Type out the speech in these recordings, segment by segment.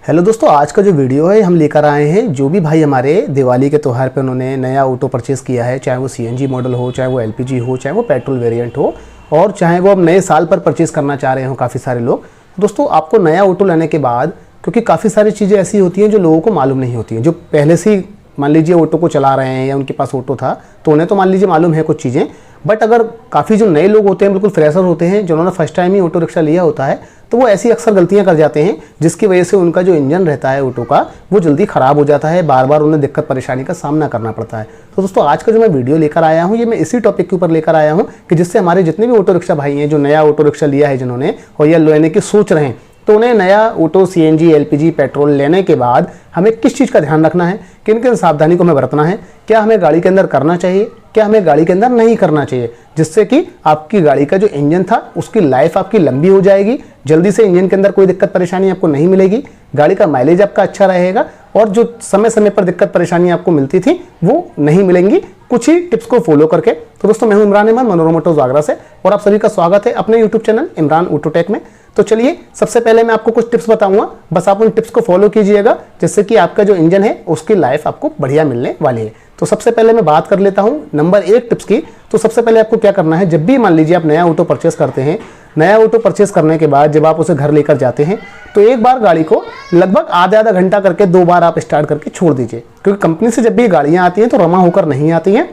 Hello दोस्तों, आज का जो वीडियो है हम लेकर आए हैं। जो भी भाई हमारे दिवाली के त्यौहार पे उन्होंने नया ऑटो परचेस किया है, चाहे वो सीएनजी मॉडल हो, चाहे वो एलपीजी हो, चाहे वो पेट्रोल वेरिएंट हो, और चाहे वो अब नए साल पर परचेस करना चाह रहे हो काफ़ी सारे लोग। दोस्तों, आपको नया ऑटो लेने के बाद, क्योंकि काफ़ी सारी चीज़ें ऐसी होती हैं जो लोगों को मालूम नहीं होती हैं, जो पहले से ही मान लीजिए ऑटो को चला रहे हैं या उनके पास ऑटो था तो उन्हें तो मान लीजिए मालूम है कुछ चीज़ें। बट अगर काफ़ी जो नए लोग होते हैं, बिल्कुल फ्रेशर होते हैं, जिन्होंने फर्स्ट टाइम ही ऑटो रिक्शा लिया होता है, तो वो ऐसी अक्सर गलतियां कर जाते हैं जिसकी वजह से उनका जो इंजन रहता है ऑटो का वो जल्दी ख़राब हो जाता है, बार बार उन्हें दिक्कत परेशानी का सामना करना पड़ता है। तो दोस्तों, आज का जो मैं वीडियो लेकर आया हूँ, ये मैं इसी टॉपिक के ऊपर लेकर आया हूँ कि जिससे हमारे जितने भी ऑटो रिक्शा भाई हैं जो नया ऑटो रिक्शा लिया है जिन्होंने, और या लेने की सोच रहे हैं, तो उन्हें नया ऑटो सीएनजी एलपीजी पेट्रोल लेने के बाद हमें किस चीज़ का ध्यान रखना है, किन किन सावधानी को हमें बरतना है, क्या हमें गाड़ी के अंदर करना चाहिए, क्या हमें गाड़ी के अंदर नहीं करना चाहिए, जिससे कि आपकी गाड़ी का जो इंजन था उसकी लाइफ आपकी लंबी हो जाएगी, जल्दी से इंजन के अंदर कोई दिक्कत परेशानी आपको नहीं मिलेगी, गाड़ी का माइलेज आपका अच्छा रहेगा, और जो समय समय पर दिक्कत परेशानी आपको मिलती थी वो नहीं मिलेंगी कुछ ही टिप्स को फॉलो करके। तो दोस्तों, मैं हूं इमरान अहमद, मनोरमा मोटर्स आगरा से, और आप सभी का स्वागत है अपने यूट्यूब चैनल इमरान ऑटोटेक में। तो चलिए, सबसे पहले मैं आपको कुछ टिप्स बताऊंगा, बस आप उन टिप्स को फॉलो कीजिएगा जिससे कि आपका जो इंजन है उसकी लाइफ आपको बढ़िया मिलने वाली है। तो सबसे पहले मैं बात कर लेता हूं नंबर 1 टिप्स की। तो सबसे पहले आपको क्या करना है, जब भी मान लीजिए आप नया ऑटो परचेस करते हैं, नया ऑटो परचेस करने के बाद जब आप उसे घर लेकर जाते हैं तो एक बार गाड़ी को लगभग आधा घंटा करके 2 बार आप स्टार्ट करके छोड़ दीजिए, क्योंकि कंपनी से जब भी गाड़ियां आती हैं तो रमा होकर नहीं आती हैं।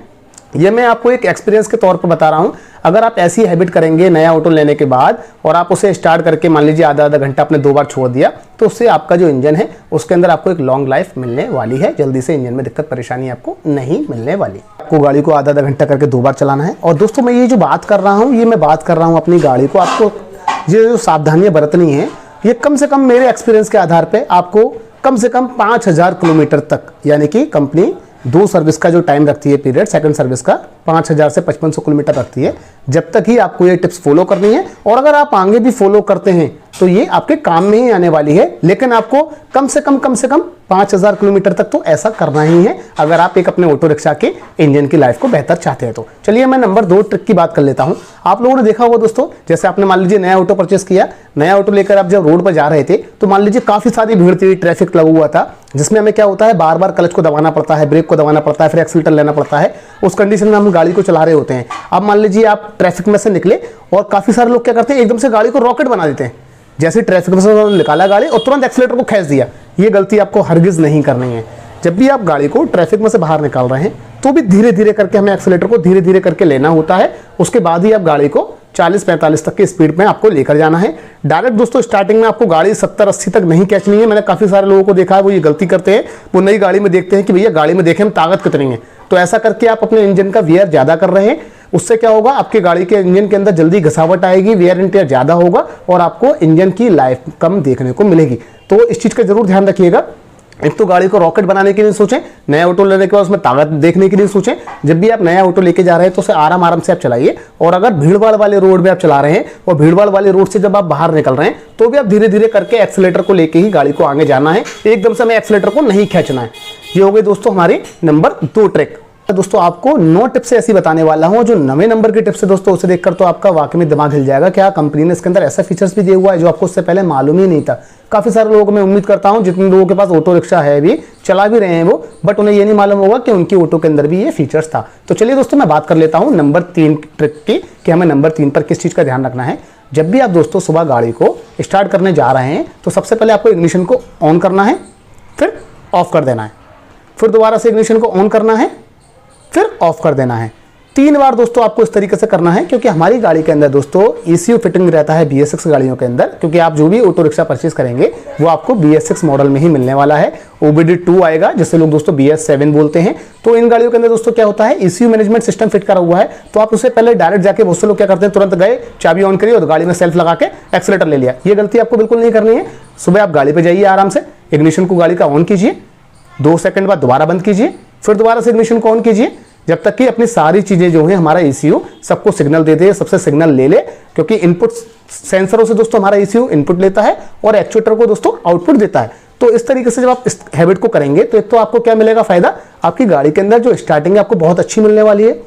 ये मैं आपको एक एक्सपीरियंस के तौर पर बता रहा हूं। अगर आप ऐसी हैबिट करेंगे नया ऑटो लेने के बाद और आप उसे स्टार्ट करके मान लीजिए आधा घंटा आपने 2 बार छोड़ दिया, तो उससे आपका जो इंजन है उसके अंदर आपको एक लॉन्ग लाइफ मिलने वाली है, जल्दी से इंजन में दिक्कत परेशानी आपको नहीं मिलने वाली। आपको गाड़ी को आधा घंटा करके 2 बार चलाना है। और दोस्तों, मैं ये जो बात कर रहा हूँ, ये मैं बात कर रहा हूँ अपनी गाड़ी को, आपको ये जो सावधानियां बरतनी है, ये कम से कम मेरे एक्सपीरियंस के आधार पर आपको कम से कम 5000 किलोमीटर तक, यानी कि कंपनी 2 सर्विस का जो टाइम रखती है पीरियड, सेकंड सर्विस का 5000 से 5500 किलोमीटर रखती है, जब तक ही आपको ये टिप्स फॉलो करनी है। और अगर आप आगे भी फॉलो करते हैं तो ये आपके काम में ही आने वाली है, लेकिन आपको कम से कम 5000 किलोमीटर तक तो ऐसा करना ही है अगर आप एक अपने ऑटो रिक्शा के इंजन की लाइफ को बेहतर चाहते हैं। तो चलिए, मैं नंबर 2 ट्रिक की बात कर लेता हूं। आप लोगों ने देखा होगा दोस्तों, जैसे आपने मान लीजिए नया ऑटो परचेस किया, नया ऑटो लेकर आप जब रोड पर जा रहे थे तो मान लीजिए काफी सारी भीड़ थी, ट्रैफिक लगा हुआ था, जिसमें हमें क्या होता है, बार बार क्लच को दबाना पड़ता है, ब्रेक को दबाना पड़ता है, फिर एक्सीलरेटर लेना पड़ता है। उस कंडीशन में हम गाड़ी को चला रहे होते हैं। अब मान लीजिए आप ट्रैफिक में से निकले और काफी सारे लोग क्या करते हैं, एकदम से गाड़ी को रॉकेट बना देते हैं। जैसे ट्रैफिक में से निकाला गाड़ी और तुरंत एक्सीलरेटर को खींच दिया। ये गलती आपको हरगिज नहीं करनी है। जब भी आप गाड़ी को ट्रैफिक में से बाहर निकाल रहे हैं तो भी धीरे धीरे करके हमें एक्सीलरेटर को धीरे धीरे करके लेना होता है। उसके बाद ही आप गाड़ी को 40-45 तक की स्पीड में आपको लेकर जाना है। डायरेक्ट दोस्तों स्टार्टिंग में आपको गाड़ी 70-80 तक नहीं खींचनी है। मैंने काफी सारे लोगों को देखा है वो ये गलती करते हैं। वो नई गाड़ी में देखते हैं कि भैया गाड़ी में देखें हम ताकत कितनी है, तो ऐसा करके आप अपने इंजन का वेयर ज्यादा कर रहे हैं। उससे क्या होगा, आपकी गाड़ी के इंजन के अंदर जल्दी घसावट आएगी, वेयर एंड टेयर ज्यादा होगा और आपको इंजन की लाइफ कम देखने को मिलेगी। तो इस चीज का जरूर ध्यान रखिएगा। एक तो गाड़ी को रॉकेट बनाने के लिए सोचें, नया ऑटो लेने के बाद उसमें ताकत देखने के लिए सोचें। जब भी आप नया ऑटो लेके जा रहे हैं तो उसे आराम से आप चलाइए। और अगर भीड़भाड़ वाले रोड में आप चला रहे हैं और भीड़भाड़ वाले रोड से जब आप बाहर निकल रहे हैं तो भी आप धीरे धीरे करके एक्सीलरेटर को लेके ही गाड़ी को आगे जाना है, एकदम से हमें एक्सीलरेटर को नहीं खींचना है। ये हो गई दोस्तों हमारी नंबर 2 ट्रिक। दोस्तों, आपको 9 टिप्स ऐसी बताने वाला हूं जो 9वें नंबर की टिप्स है दोस्तों, उसे देखकर तो आपका वाकई में दिमाग हिल जाएगा। क्या कंपनी ने इसके अंदर ऐसा फीचर्स भी दिया हुआ है जो आपको उससे पहले मालूम ही नहीं था। काफी सारे लोगों को मैं उम्मीद करता हूं, जितने लोगों के पास ऑटो रिक्शा है भी, चला भी रहे हैं वो, बट उन्हें ये नहीं मालूम होगा कि उनकी ऑटो के अंदर भी ये फीचर्स था। तो चलिए दोस्तों, मैं बात कर लेता हूं नंबर 3 ट्रिक की, कि हमें नंबर 3 पर किस चीज का ध्यान रखना है। जब भी आप दोस्तों सुबह गाड़ी को स्टार्ट करने जा रहे हैं तो सबसे पहले आपको इग्निशन को ऑन करना है, फिर ऑफ कर देना है, फिर दोबारा से इग्निशन को ऑन करना है, फिर ऑफ कर देना है। 3 बार दोस्तों आपको इस तरीके से करना है, क्योंकि हमारी गाड़ी के अंदर दोस्तों ECU फिटिंग रहता है BS6 गाड़ियों के अंदर। क्योंकि आप जो भी ऑटो रिक्शा परचेस करेंगे वो आपको BS6 मॉडल में ही मिलने वाला है। OBD2 आएगा, जिसे लोग दोस्तों BS7 बोलते हैं। तो इन गाड़ियों के अंदर दोस्तों क्या होता है, ECU मैनेजमेंट सिस्टम फिट करा हुआ है। तो आप उससे पहले डायरेक्ट जाके, बहुत से लोग क्या करते हैं, तुरंत गए, चाबी ऑन करिए और गाड़ी में सेल्फ लगा के एक्सीलरेटर ले लिया। ये गलती आपको बिल्कुल नहीं करनी है। सुबह आप गाड़ी पर जाइए, आराम से इग्निशन को गाड़ी का ऑन कीजिए, 2 सेकंड बाद दोबारा बंद कीजिए, फिर दोबारा से इग्निशन को ऑन कीजिए, जब तक कि अपनी सारी चीजें जो है, हमारा ECU सबको सिग्नल दे दे, सबसे सिग्नल ले ले। क्योंकि इनपुट सेंसरों से दोस्तों हमारा ECU इनपुट लेता है और एक्चुएटर को दोस्तों आउटपुट देता है। तो इस तरीके से जब आप इस हैबिट को करेंगे तो एक तो आपको क्या मिलेगा फायदा, आपकी गाड़ी के अंदर जो स्टार्टिंग है आपको बहुत अच्छी मिलने वाली है,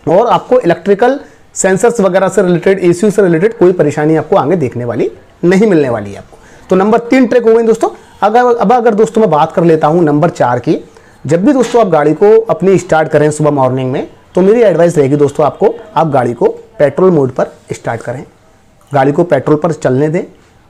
और आपको इलेक्ट्रिकल सेंसर्स वगैरह से रिलेटेड, ECU से रिलेटेड कोई परेशानी आपको आगे देखने वाली नहीं मिलने वाली है आपको। तो नंबर 3 ट्रिक हो गई दोस्तों। अगर दोस्तों मैं बात कर लेता हूँ नंबर 4 की। जब भी दोस्तों आप गाड़ी को अपनी स्टार्ट करें सुबह मॉर्निंग में, तो मेरी एडवाइस रहेगी दोस्तों आपको, आप गाड़ी को पेट्रोल मोड पर स्टार्ट करें, गाड़ी को पेट्रोल पर चलने दें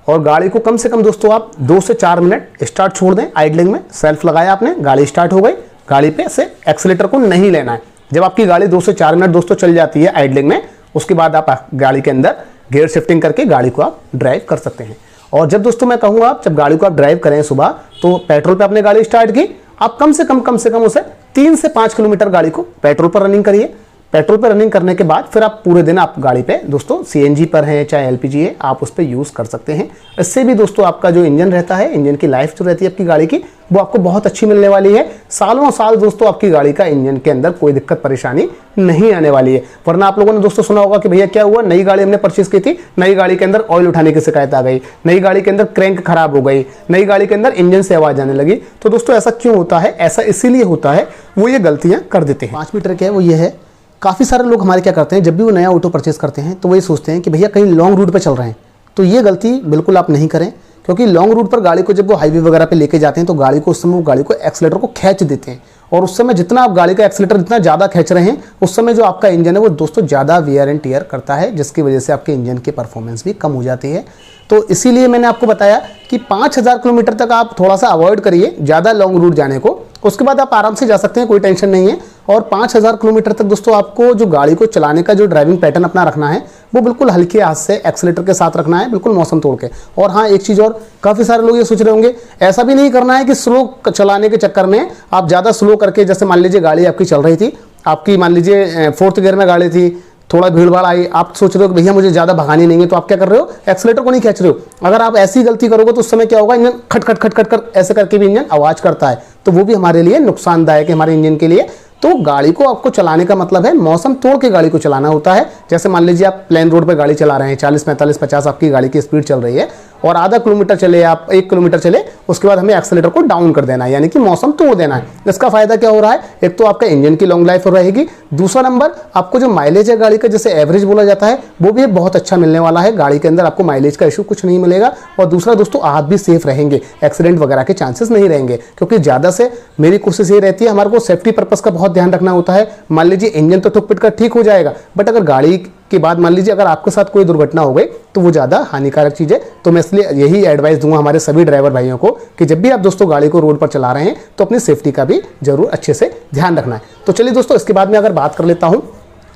और गाड़ी को कम से कम दोस्तों आप 2 से 4 मिनट स्टार्ट छोड़ दें आइडलिंग में। सेल्फ लगाया आपने, गाड़ी स्टार्ट हो गई, गाड़ी पे से एक्सीलेटर को नहीं लेना है। जब आपकी गाड़ी 2 से 4 मिनट दोस्तों चल जाती है आइडलिंग में, उसके बाद आप गाड़ी के अंदर गियर शिफ्टिंग करके गाड़ी को आप ड्राइव कर सकते हैं। और जब दोस्तों मैं कहूँगा आप जब गाड़ी को आप ड्राइव करें सुबह, तो पेट्रोल पे आपने गाड़ी स्टार्ट की, आप कम से कम उसे 3 से 5 किलोमीटर गाड़ी को पेट्रोल पर रनिंग करिए। पेट्रोल पर रनिंग करने के बाद फिर आप पूरे दिन आप गाड़ी पे दोस्तों सीएनजी पर है चाहे एलपीजी है, आप उस पर यूज़ कर सकते हैं। इससे भी दोस्तों आपका जो इंजन रहता है, इंजन की लाइफ जो रहती है आपकी गाड़ी की, वो आपको बहुत अच्छी मिलने वाली है। सालों साल दोस्तों आपकी गाड़ी का इंजन के अंदर कोई दिक्कत परेशानी नहीं आने वाली है। वरना आप लोगों ने दोस्तों सुना होगा कि भैया क्या हुआ, नई गाड़ी हमने परचेज की थी, नई गाड़ी के अंदर ऑयल उठाने की शिकायत आ गई, नई गाड़ी के अंदर क्रैंक खराब हो गई, नई गाड़ी के अंदर इंजन से आवाज आने लगी। तो दोस्तों ऐसा क्यों होता है? ऐसा इसीलिए होता है, वो ये गलतियां कर देते हैं। 5वीं ट्रिक है वो ये है, काफ़ी सारे लोग हमारे क्या करते हैं, जब भी वो नया ऑटो परचेस करते हैं तो वो ये सोचते हैं कि भैया कहीं लॉन्ग रूट पे चल रहे हैं। तो ये गलती बिल्कुल आप नहीं करें, क्योंकि लॉन्ग रूट पर गाड़ी को जब वो हाईवे वगैरह पे लेके जाते हैं तो गाड़ी को उस समय वो गाड़ी को एक्सीलेटर को खींच देते हैं, और उस समय जितना आप गाड़ी का एक्सीलेटर जितना ज़्यादा खींच रहे हैं, उस समय जो आपका इंजन है वो दोस्तों ज़्यादा वियर एंड टियर करता है, जिसकी वजह से आपके इंजन की परफॉर्मेंस भी कम हो जाती है। तो इसीलिए मैंने आपको बताया कि 5000 किलोमीटर तक आप थोड़ा सा अवॉइड करिए ज़्यादा लॉन्ग रूट जाने को, उसके बाद आप आराम से जा सकते हैं, कोई टेंशन नहीं है। और 5000 किलोमीटर तक दोस्तों आपको जो गाड़ी को चलाने का जो ड्राइविंग पैटर्न अपना रखना है, वो बिल्कुल हल्के हाथ से एक्सीलेटर के साथ रखना है, बिल्कुल मौसम तोड़ के। और हाँ, एक चीज़ और, काफ़ी सारे लोग ये सोच रहे होंगे, ऐसा भी नहीं करना है कि स्लो चलाने के चक्कर में आप ज़्यादा स्लो करके, जैसे मान लीजिए गाड़ी आपकी चल रही थी, आपकी मान लीजिए 4th गियर में गाड़ी थी, थोड़ा भीड़ भाड़ आई, आप सोच रहे हो कि भैया मुझे ज़्यादा भगानी नहीं है, तो आप क्या कर रहे हो, एक्सीलेटर को नहीं खींच रहे हो। अगर आप ऐसी गलती करोगे तो उस समय क्या होगा, इंजन खट खट खट खट कर ऐसे करके भी इंजन आवाज़ करता है, तो वो भी हमारे लिए नुकसानदायक है, हमारे इंजन के लिए। तो गाड़ी को आपको चलाने का मतलब है मौसम तोड़ के गाड़ी को चलाना होता है। जैसे मान लीजिए आप प्लेन रोड पर गाड़ी चला रहे हैं, 40 45 50 आपकी गाड़ी की स्पीड चल रही है, और आधा किलोमीटर चले आप 1 किलोमीटर चले, उसके बाद हमें एक्सीलेटर को डाउन कर देना है, यानी कि मौसम तोड़ देना है। इसका फायदा क्या हो रहा है, एक तो आपका इंजन की लॉन्ग लाइफ रहेगी, दूसरा नंबर आपको जो माइलेज है गाड़ी का, जैसे एवरेज बोला जाता है, वो भी बहुत अच्छा मिलने वाला है। गाड़ी के अंदर आपको माइलेज का इशू कुछ नहीं मिलेगा, और दूसरा दोस्तों आप भी सेफ रहेंगे, एक्सीडेंट वगैरह के चांसेस नहीं रहेंगे। क्योंकि ज़्यादा से मेरी कोशिश ये रहती है, हमारे को सेफ्टी पर्पस का बहुत ध्यान रखना होता है। मान लीजिए इंजन तो ठुक पिट कर ठीक हो जाएगा, बट अगर गाड़ी के बाद मान लीजिए अगर आपके साथ कोई दुर्घटना हो गई तो वो ज़्यादा हानिकारक चीज़ है। तो मैं इसलिए यही एडवाइस दूंगा हमारे सभी ड्राइवर भाइयों को कि जब भी आप दोस्तों गाड़ी को रोड पर चला रहे हैं तो अपनी सेफ्टी का भी जरूर अच्छे से ध्यान रखना है। तो चलिए दोस्तों, इसके बाद में अगर बात कर लेता हूँ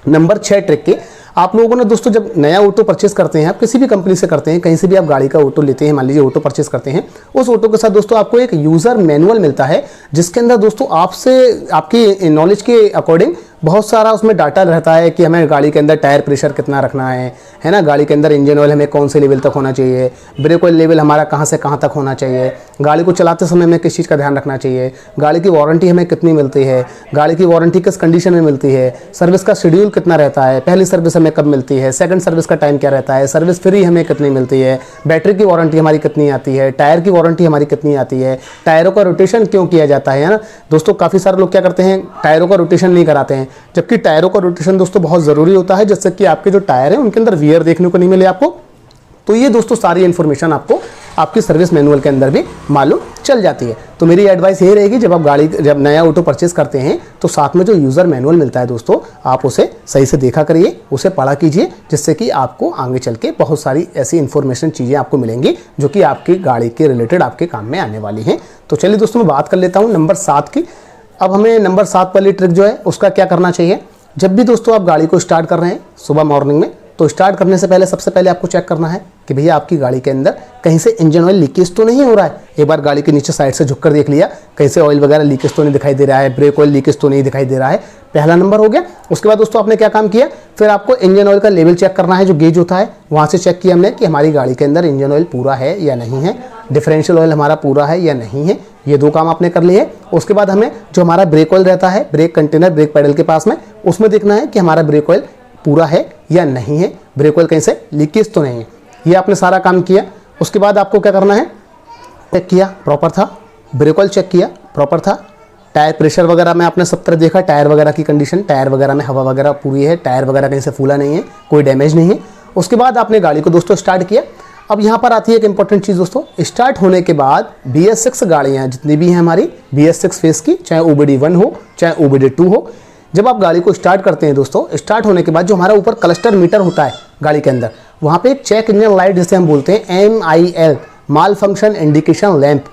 नंबर 6 ट्रिक की। आप लोगों ने दोस्तों जब नया ऑटो परचेस करते हैं, आप किसी भी कंपनी से करते हैं, कहीं से भी आप गाड़ी का ऑटो लेते हैं, मान लीजिए ऑटो परचेस करते हैं, उस ऑटो के साथ दोस्तों आपको एक यूज़र मैनुअल मिलता है, जिसके अंदर दोस्तों आपसे आपकी नॉलेज के अकॉर्डिंग बहुत सारा उसमें डाटा रहता है कि हमें गाड़ी के अंदर टायर प्रेशर कितना रखना है ना, गाड़ी के अंदर इंजन ऑयल हमें कौन से लेवल तक होना चाहिए, ब्रेक ऑयल लेवल हमारा कहाँ से कहाँ तक होना चाहिए, गाड़ी को चलाते समय हमें किस चीज़ का ध्यान रखना चाहिए, गाड़ी की वारंटी हमें कितनी मिलती है, गाड़ी की वारंटी किस कंडीशन में मिलती है, सर्विस का शेड्यूल कितना रहता है, पहली सर्विस हमें कब मिलती है, सेकंड सर्विस का टाइम क्या रहता है, सर्विस फ्री हमें कितनी मिलती है, बैटरी की वारंटी हमारी कितनी आती है, टायर की वारंटी हमारी कितनी आती है, टायरों का रोटेशन क्यों किया जाता है ना। दोस्तों काफ़ी सारे लोग क्या करते हैं, टायरों का रोटेशन नहीं कराते हैं, जबकि टायरों का रोटेशन दोस्तों बहुत ज़रूरी होता है, जिससे कि आपके जो टायर हैं उनके अंदर वियर देखने को नहीं मिले आपको। तो ये दोस्तों सारी इन्फॉर्मेशन आपको आपकी सर्विस मैनुअल के अंदर भी मालूम चल जाती है। तो मेरी एडवाइस ये रहेगी, जब नया ऑटो परचेस करते हैं तो साथ में जो यूज़र मैनुअल मिलता है दोस्तों, आप उसे सही से देखा करिए, उसे पढ़ा कीजिए, जिससे कि आपको आगे चल के बहुत सारी ऐसी इन्फॉर्मेशन चीज़ें आपको मिलेंगी जो कि आपकी गाड़ी के रिलेटेड आपके काम में आने वाली हैं। तो चलिए दोस्तों, मैं बात कर लेता हूँ नंबर 7 की। अब हमें नंबर 7 वाली ट्रिक जो है उसका क्या करना चाहिए। जब भी दोस्तों आप गाड़ी को स्टार्ट कर रहे हैं सुबह मॉर्निंग में, तो स्टार्ट करने से पहले सबसे पहले आपको चेक करना है कि भैया आपकी गाड़ी के अंदर कहीं से इंजन ऑयल लीकेज तो नहीं हो रहा है। एक बार गाड़ी के नीचे साइड से झुक कर देख लिया, कहीं से ऑयल वगैरह लीकेज तो नहीं दिखाई दे रहा है, ब्रेक ऑयल लीकेज तो नहीं दिखाई दे रहा है। पहला नंबर हो गया। उसके बाद दोस्तों आपने क्या काम किया, फिर आपको इंजन ऑयल का लेवल चेक करना है, जो गेज होता है वहाँ से चेक किया हमने कि हमारी गाड़ी के अंदर इंजन ऑयल पूरा है या नहीं है, डिफरेंशियल ऑयल हमारा पूरा है या नहीं है। ये 2 काम आपने कर लिए। उसके बाद हमें जो हमारा ब्रेक ऑयल रहता है, ब्रेक कंटेनर ब्रेक पैडल के पास में, उसमें देखना है कि हमारा ब्रेक ऑयल पूरा है या नहीं है, ब्रेक ऑयल कहीं से लीकेज तो नहीं है। ये आपने सारा काम किया। उसके बाद आपको क्या करना है, चेक किया प्रॉपर था, ब्रेक ऑयल चेक किया प्रॉपर था, टायर प्रेशर वगैरह में आपने सब तरह देखा, टायर वगैरह की कंडीशन, टायर वगैरह में हवा वगैरह पूरी है, टायर वगैरह कहीं से फूला नहीं है, कोई डैमेज नहीं है। उसके बाद आपने गाड़ी को दोस्तों स्टार्ट किया। अब यहाँ पर आती है एक इंपॉर्टेंट चीज़ दोस्तों, स्टार्ट होने के बाद BS6 गाड़ियाँ जितनी भी हैं हमारी BS6 फेस की, चाहे OBD1 हो चाहे OBD2 हो, जब आप गाड़ी को स्टार्ट करते हैं दोस्तों, स्टार्ट होने के बाद जो हमारा ऊपर क्लस्टर मीटर होता है गाड़ी के अंदर, वहाँ पे एक चेक इंजन लाइट जिसे हम बोलते हैं MIL, माल फंक्शन इंडिकेशन लैंप,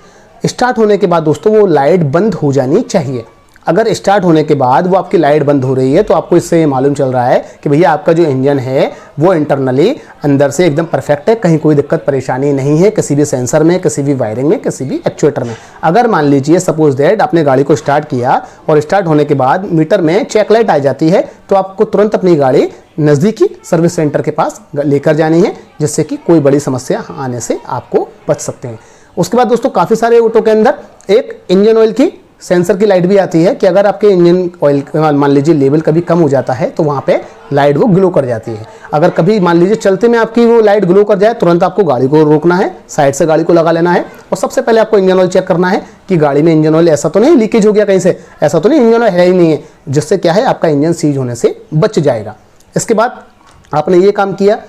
स्टार्ट होने के बाद दोस्तों वो लाइट बंद हो जानी चाहिए। अगर स्टार्ट होने के बाद वो आपकी लाइट बंद हो रही है तो आपको इससे ये मालूम चल रहा है कि भैया आपका जो इंजन है वो इंटरनली अंदर से एकदम परफेक्ट है, कहीं कोई दिक्कत परेशानी नहीं है किसी भी सेंसर में, किसी भी वायरिंग में, किसी भी एक्चुएटर में। अगर मान लीजिए सपोज दैट आपने गाड़ी को स्टार्ट किया और स्टार्ट होने के बाद मीटर में चेक लाइट आ जाती है तो आपको तुरंत अपनी गाड़ी नज़दीकी सर्विस सेंटर के पास लेकर जानी है, जिससे कि कोई बड़ी समस्या आने से आपको बच सकते हैं। उसके बाद दोस्तों काफ़ी सारे ऑटो के अंदर एक इंजन ऑयल की सेंसर की लाइट भी आती है कि अगर आपके इंजन ऑयल मान लीजिए लेवल कभी कम हो जाता है तो वहाँ पे लाइट वो ग्लो कर जाती है। अगर कभी मान लीजिए चलते में आपकी वो लाइट ग्लो कर जाए, तुरंत आपको गाड़ी को रोकना है, साइड से गाड़ी को लगा लेना है और सबसे पहले आपको इंजन ऑयल चेक करना है कि गाड़ी में इंजन ऑयल ऐसा तो नहीं लीकेज हो गया कहीं से, ऐसा तो नहीं इंजन ऑयल है ही नहीं है, जिससे क्या है आपका इंजन सीज होने से बच जाएगा। इसके बाद आपने ये काम किया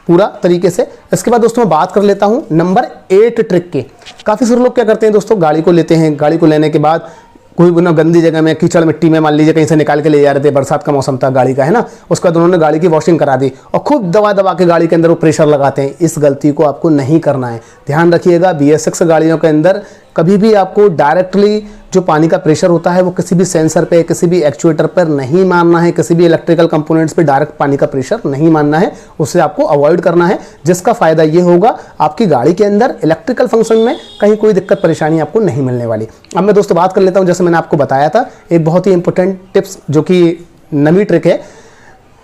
पूरा तरीके से। इसके बाद दोस्तों मैं बात कर लेता हूँ नंबर 8 ट्रिक के। काफ़ी सारे लोग क्या करते हैं दोस्तों, गाड़ी को लेते हैं, गाड़ी को लेने के बाद कोई ना गंदी जगह में कीचड़ मिट्टी में मान लीजिए कहीं से निकाल के ले जा रहे थे, बरसात का मौसम था गाड़ी का है ना, उसके बाद उन्होंने गाड़ी की वॉशिंग करा दी और खूब दबा दबा के गाड़ी के अंदर वो प्रेशर लगाते हैं। इस गलती को आपको नहीं करना है। ध्यान रखिएगा BS6 गाड़ियों के अंदर कभी भी आपको डायरेक्टली जो पानी का प्रेशर होता है वो किसी भी सेंसर पे, किसी भी एक्चुएटर पर नहीं मारना है, किसी भी इलेक्ट्रिकल कंपोनेंट्स पे डायरेक्ट पानी का प्रेशर नहीं मारना है, उससे आपको अवॉइड करना है, जिसका फ़ायदा ये होगा आपकी गाड़ी के अंदर इलेक्ट्रिकल फंक्शन में कहीं कोई दिक्कत परेशानी आपको नहीं मिलने वाली। अब मैं दोस्तों बात कर लेता हूँ, जैसे मैंने आपको बताया था एक बहुत ही इंपॉर्टेंट टिप्स जो कि नवी ट्रिक है।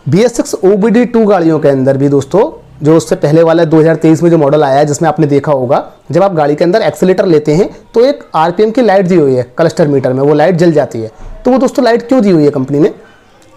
BS6 OBD2 गाड़ियों के अंदर भी दोस्तों जो उससे पहले वाला 2023 में जो मॉडल आया है, जिसमें आपने देखा होगा जब आप गाड़ी के अंदर एक्सीलेटर लेते हैं तो एक RPM की लाइट दी हुई है क्लस्टर मीटर में, वो लाइट जल जाती है। तो वो दोस्तों लाइट क्यों दी हुई है कंपनी ने,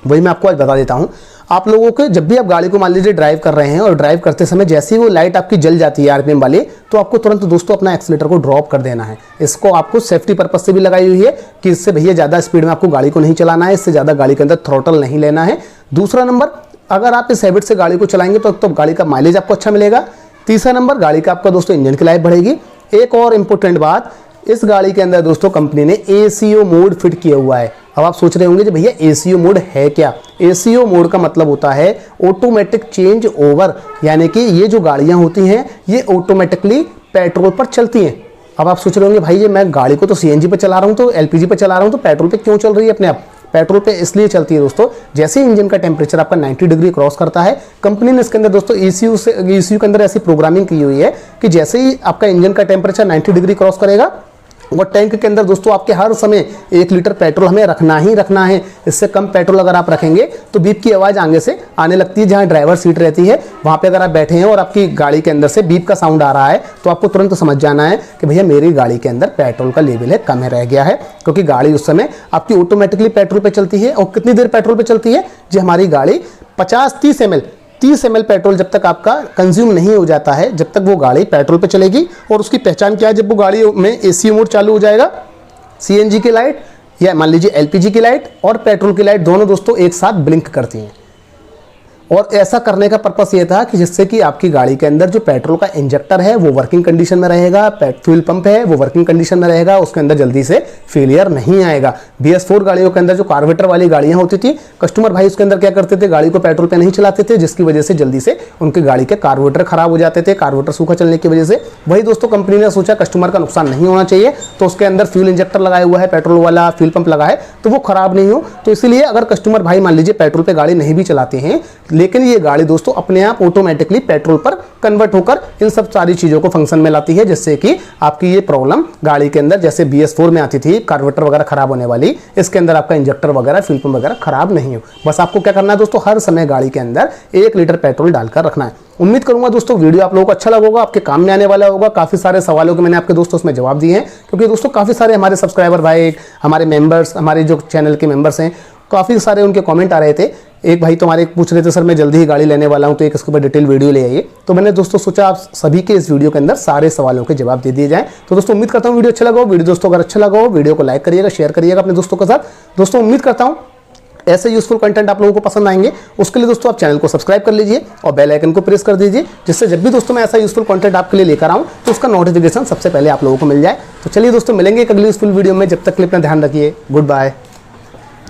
वही मैं आपको आज बता देता हूँ। आप लोगों को जब भी आप गाड़ी को मान लीजिए ड्राइव कर रहे हैं और ड्राइव करते समय जैसे ही वो लाइट आपकी जल जाती है RPM वाली, तो आपको तुरंत दोस्तों अपना एक्सीलेटर को ड्रॉप कर देना है। इसको आपको सेफ्टी पर्पज से भी लगाई हुई है कि इससे भैया ज़्यादा स्पीड में आपको गाड़ी को नहीं चलाना है, इससे ज़्यादा गाड़ी के अंदर थ्रॉटल नहीं लेना है। दूसरा नंबर, अगर आप इस हैबिट से गाड़ी को चलाएंगे तो गाड़ी का माइलेज आपको अच्छा मिलेगा। तीसरा नंबर, गाड़ी का आपका दोस्तों इंजन की लाइफ बढ़ेगी। एक और इम्पोर्टेंट बात, इस गाड़ी के अंदर दोस्तों कंपनी ने ACO मोड फिट किया हुआ है। अब आप सोच रहे होंगे कि भैया ACO मोड है क्या। ACO मोड का मतलब होता है ऑटोमेटिक चेंज ओवर, यानी कि ये जो गाड़ियाँ होती हैं ये ऑटोमेटिकली पेट्रोल पर चलती हैं। अब आप सोच रहे होंगे भाई ये मैं गाड़ी को तो CNG पे चला रहा हूँ, तो LPG पे चला रहा हूँ, तो पेट्रोल पे क्यों चल रही है अपने आप। पेट्रोल पे इसलिए चलती है दोस्तों, जैसे ही इंजन का टेम्परेचर आपका 90 डिग्री क्रॉस करता है, कंपनी ने इसके अंदर दोस्तों ECU के अंदर ऐसी प्रोग्रामिंग की हुई है कि जैसे ही आपका इंजन का टेम्परेचर 90 डिग्री क्रॉस करेगा, वो टैंक के अंदर दोस्तों आपके हर समय 1 लीटर पेट्रोल हमें रखना ही रखना है। इससे कम पेट्रोल अगर आप रखेंगे तो बीप की आवाज़ आगे से आने लगती है। जहाँ ड्राइवर सीट रहती है वहाँ पे अगर आप बैठे हैं और आपकी गाड़ी के अंदर से बीप का साउंड आ रहा है तो आपको तुरंत समझ जाना है कि भैया मेरी गाड़ी के अंदर पेट्रोल का लेवल है कम रह गया है, क्योंकि गाड़ी उस समय आपकी ऑटोमेटिकली पेट्रोल पर चलती है। और कितनी देर पेट्रोल पर चलती है, जी हमारी गाड़ी 50-30 ml पेट्रोल जब तक आपका कंज्यूम नहीं हो जाता है, जब तक वो गाड़ी पेट्रोल पे चलेगी। और उसकी पहचान क्या है, जब वो गाड़ी में ACO मोड चालू हो जाएगा, CNG की लाइट या मान लीजिए LPG की लाइट और पेट्रोल की लाइट दोनों दोस्तों एक साथ ब्लिंक करती हैं। और ऐसा करने का पर्पस ये था कि जिससे कि आपकी गाड़ी के अंदर जो पेट्रोल का इंजेक्टर है वो वर्किंग कंडीशन में रहेगा, फ्यूल पंप है वो वर्किंग कंडीशन में रहेगा, उसके अंदर जल्दी से फेलियर नहीं आएगा। BS4 गाड़ियों के अंदर जो कार्बोरेटर वाली गाड़ियां होती थी, कस्टमर भाई उसके अंदर क्या करते थे, गाड़ी को पेट्रोल पे नहीं चलाते थे, जिसकी वजह से जल्दी से उनकी गाड़ी के कार्बोरेटर खराब हो जाते थे, कार्बोरेटर सूखा चलने की वजह से। वही दोस्तों कंपनी ने सोचा कस्टमर का नुकसान नहीं होना चाहिए, तो उसके अंदर फ्यूल इंजेक्टर लगाया हुआ है, पेट्रोल वाला फ्यूल पंप लगा है, तो वो खराब नहीं हो। तो इसलिए अगर कस्टमर भाई मान लीजिए पेट्रोल पे गाड़ी नहीं भी चलाते हैं, लेकिन ये गाड़ी दोस्तों अपने आप ऑटोमेटिकली पेट्रोल पर कन्वर्ट होकर इन सब सारी चीजों को फंक्शन में लाती है, जिससे कि आपकी ये प्रॉब्लम गाड़ी के अंदर जैसे BS4 में आती थी कार्बोरेटर वगैरह खराब होने वाली, इसके अंदर आपका इंजेक्टर वगैरह फ्यूल पंप वगैरह खराब नहीं हो। बस आपको क्या करना है दोस्तों, हर समय गाड़ी के अंदर 1 लीटर पेट्रोल डालकर रखना है। उम्मीद करूंगा दोस्तों वीडियो आप लोगों को अच्छा लगा होगा, आपके काम में आने वाला होगा। काफी सारे सवालों के मैंने आपके दोस्तों उसमें जवाब दिए हैं, क्योंकि दोस्तों काफी सारे हमारे सब्सक्राइबर भाई, हमारे मेंबर्स, हमारे जो चैनल के मेंबर्स हैं, काफ़ी सारे उनके कमेंट आ रहे थे। एक भाई तो हमारे पूछ रहे थे सर मैं जल्दी ही गाड़ी लेने वाला हूं, तो एक इसके ऊपर डिटेल वीडियो ले आइए। तो मैंने दोस्तों सोचा आप सभी के इस वीडियो के अंदर सारे सवालों के जवाब दे दिए जाएं। तो दोस्तों उम्मीद करता हूं वीडियो अच्छा लगा हो। वीडियो दोस्तों अगर अच्छा लगा हो वीडियो को लाइक करिएगा, शेयर करिएगा अपने दोस्तों के साथ। दोस्तों उम्मीद करता हूं ऐसे यूजफुल कंटेंट आप लोगों को पसंद आएंगे, उसके लिए दोस्तों आप चैनल को सब्सक्राइब कर लीजिए और बेल आइकन को प्रेस कर दीजिए, जिससे जब भी दोस्तों मैं ऐसा यूजफुल कंटेंट आपके लिए लेकर आऊँ तो उसका नोटिफिकेशन सबसे पहले आप लोगों को मिल जाए। तो चलिए दोस्तों मिलेंगे एक अगली यूजफुल वीडियो में, जब तक के लिए अपना ध्यान रखिए। Good bye.